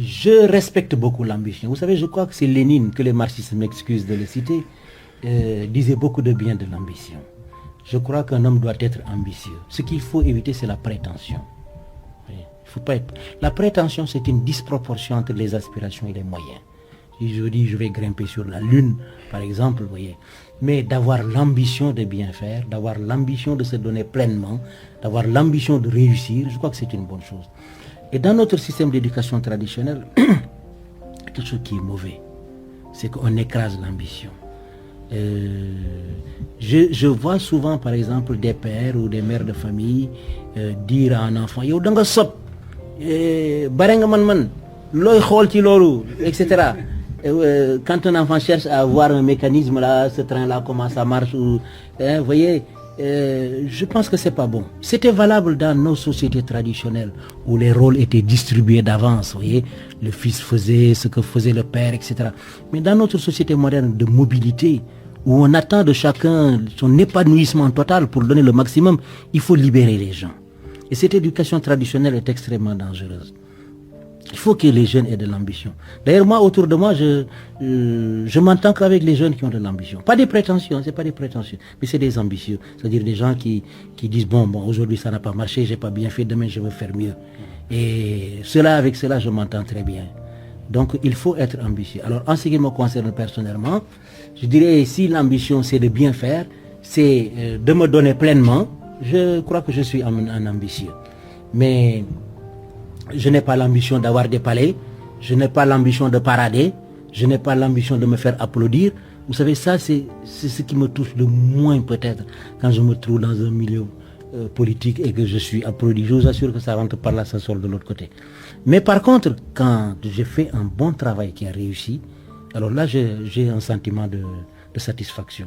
Je respecte beaucoup l'ambition. Vous savez, je crois que c'est Lénine, que les marxistes m'excusent de le citer, disait beaucoup de bien de l'ambition. Je crois qu'un homme doit être ambitieux. Ce qu'il faut éviter, c'est la prétention. Il faut pas être... La prétention, c'est une disproportion entre les aspirations et les moyens. Si je dis je vais grimper sur la lune, par exemple, vous voyez, mais d'avoir l'ambition de bien faire, d'avoir l'ambition de se donner pleinement, d'avoir l'ambition de réussir, je crois que c'est une bonne chose. Et dans notre système d'éducation traditionnelle, quelque chose qui est mauvais, c'est qu'on écrase l'ambition. Je vois souvent, par exemple, des pères ou des mères de famille dire à un enfant, yo danga sop, barenga man, loy xol ci lolu, etc. Quand un enfant cherche à voir un mécanisme là, ce train là, comment ça marche, vous voyez, je pense que c'est pas bon. C'était valable dans nos sociétés traditionnelles où les rôles étaient distribués d'avance, vous voyez, le fils faisait ce que faisait le père, etc. Mais dans notre société moderne de mobilité, où on attend de chacun son épanouissement total pour donner le maximum, il faut libérer les gens. Et cette éducation traditionnelle est extrêmement dangereuse. Il faut que les jeunes aient de l'ambition. D'ailleurs, moi, autour de moi, je m'entends qu'avec les jeunes qui ont de l'ambition. Pas des prétentions, c'est pas des prétentions, mais c'est des ambitieux. C'est-à-dire des gens qui disent, bon, aujourd'hui ça n'a pas marché, j'ai pas bien fait, demain je veux faire mieux. Et avec cela, je m'entends très bien. Donc, il faut être ambitieux. Alors, en ce qui me concerne personnellement, je dirais, si l'ambition c'est de bien faire, c'est de me donner pleinement, je crois que je suis un ambitieux. Mais je n'ai pas l'ambition d'avoir des palais, je n'ai pas l'ambition de parader, je n'ai pas l'ambition de me faire applaudir. Vous savez, ça c'est ce qui me touche le moins peut-être quand je me trouve dans un milieu politique et que je suis applaudi. Je vous assure que ça rentre par là, ça sort de l'autre côté. Mais par contre, quand j'ai fait un bon travail qui a réussi, alors là j'ai un sentiment de satisfaction.